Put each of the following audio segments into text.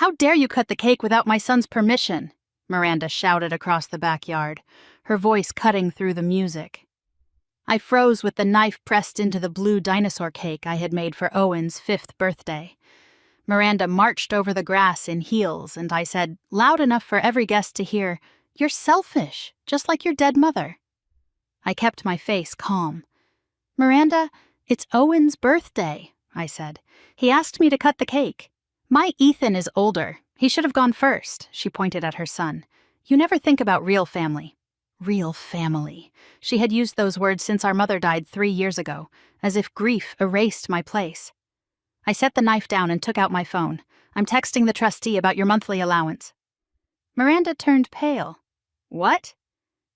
How dare you cut the cake without my son's permission? Miranda shouted across the backyard, her voice cutting through the music. I froze with the knife pressed into the blue dinosaur cake I had made for Owen's 5th birthday. Miranda marched over the grass in heels, and I said, loud enough for every guest to hear, "You're selfish, just like your dead mother." I kept my face calm. "Miranda, it's Owen's birthday," I said. "He asked me to cut the cake. My Ethan is older. He should have gone first," she pointed at her son. "You never think about real family." Real family. She had used those words since our mother died 3 years ago, as if grief erased my place. I set the knife down and took out my phone. "I'm texting the trustee about your monthly allowance." Miranda turned pale. "What?"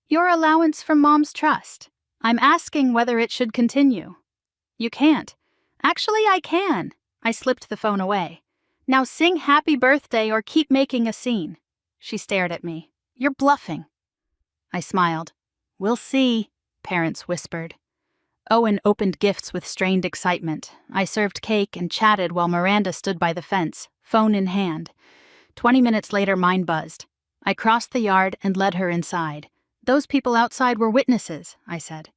"Your allowance from Mom's trust. I'm asking whether it should continue." "You can't." "Actually, I can." I slipped the phone away. "Now sing happy birthday or keep making a scene." She stared at me. "You're bluffing." I smiled. "We'll see," parents whispered. Owen opened gifts with strained excitement. I served cake and chatted while Miranda stood by the fence, phone in hand. 20 minutes later, mine buzzed. I crossed the yard and led her inside. "Those people outside were witnesses," I said.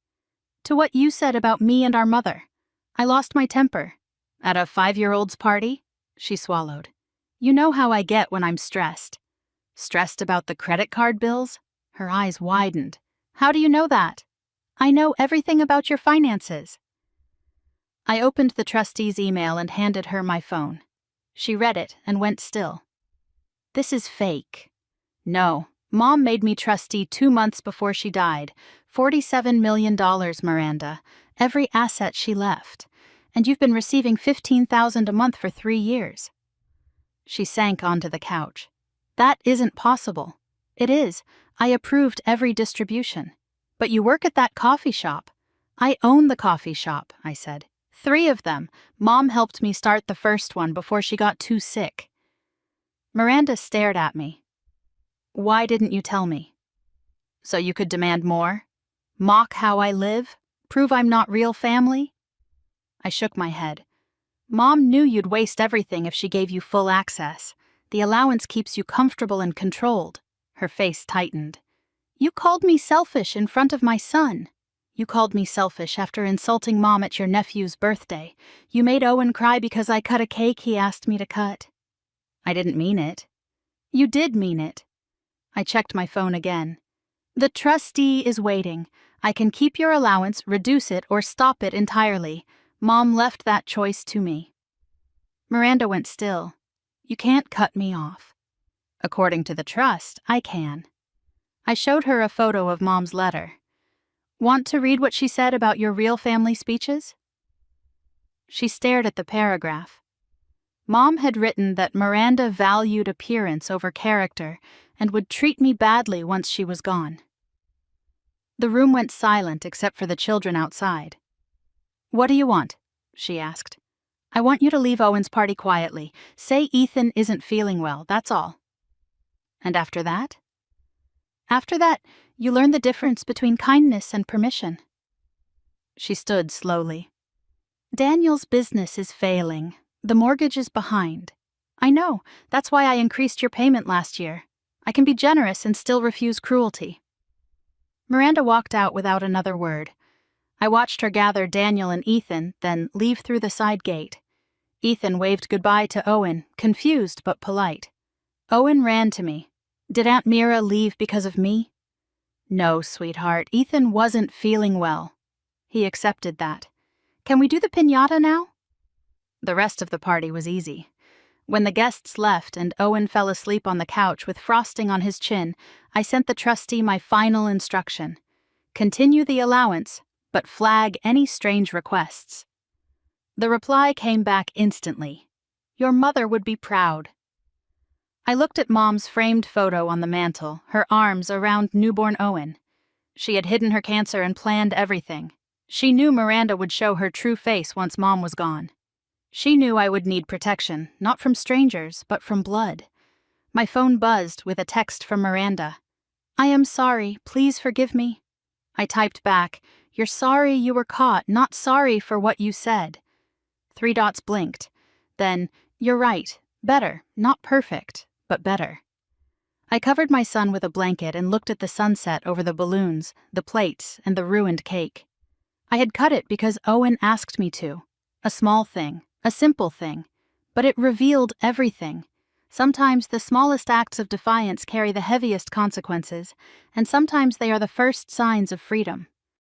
"To what you said about me and our mother. I lost my temper." "At a 5-year-old's party?" She swallowed. "You know how I get when I'm stressed." "Stressed about the credit card bills?" Her eyes widened. "How do you know that?" "I know everything about your finances." I opened the trustee's email and handed her my phone. She read it and went still. "This is fake." "No. Mom made me trustee 2 months before she died. $47 million, Miranda. Every asset she left. And you've been receiving $15,000 a month for 3 years. She sank onto the couch. "That isn't possible." "It is. I approved every distribution." "But you work at that coffee shop." "I own the coffee shop," I said. 3 of them. Mom helped me start the first one before she got too sick. Miranda stared at me. "Why didn't you tell me?" "So you could demand more? Mock how I live? Prove I'm not real family?" I shook my head. "Mom knew you'd waste everything if she gave you full access. The allowance keeps you comfortable and controlled." Her face tightened. "You called me selfish in front of my son. You called me selfish after insulting Mom at your nephew's birthday. You made Owen cry because I cut a cake he asked me to cut." "I didn't mean it." "You did mean it." I checked my phone again. "The trustee is waiting. I can keep your allowance, reduce it, or stop it entirely. Mom left that choice to me." Miranda went still. "You can't cut me off." "According to the trust, I can." I showed her a photo of Mom's letter. "Want to read what she said about your real family speeches?" She stared at the paragraph. Mom had written that Miranda valued appearance over character and would treat me badly once she was gone. The room went silent except for the children outside. "What do you want?" she asked. "I want you to leave Owen's party quietly. Say Ethan isn't feeling well, that's all." "And after that?" "After that, you learn the difference between kindness and permission." She stood slowly. "Daniel's business is failing. The mortgage is behind. I know, that's why I increased your payment last year. I can be generous and still refuse cruelty." Miranda walked out without another word. I watched her gather Daniel and Ethan, then leave through the side gate. Ethan waved goodbye to Owen, confused but polite. Owen ran to me. "Did Aunt Mira leave because of me?" "No, sweetheart, Ethan wasn't feeling well." He accepted that. "Can we do the piñata now?" The rest of the party was easy. When the guests left and Owen fell asleep on the couch with frosting on his chin, I sent the trustee my final instruction. Continue the allowance, but flag any strange requests. The reply came back instantly. "Your mother would be proud." I looked at Mom's framed photo on the mantel, her arms around newborn Owen. She had hidden her cancer and planned everything. She knew Miranda would show her true face once Mom was gone. She knew I would need protection, not from strangers, but from blood. My phone buzzed with a text from Miranda. "I am sorry, please forgive me." I typed back, "You're sorry you were caught, not sorry for what you said." 3 dots blinked. Then, "You're right, Better, not perfect, but better. I covered my son with a blanket and looked at the sunset over the balloons, the plates, and the ruined cake. I had cut it because Owen asked me to. A small thing, a simple thing, but it revealed everything. Sometimes the smallest acts of defiance carry the heaviest consequences, and sometimes they are the first signs of freedom.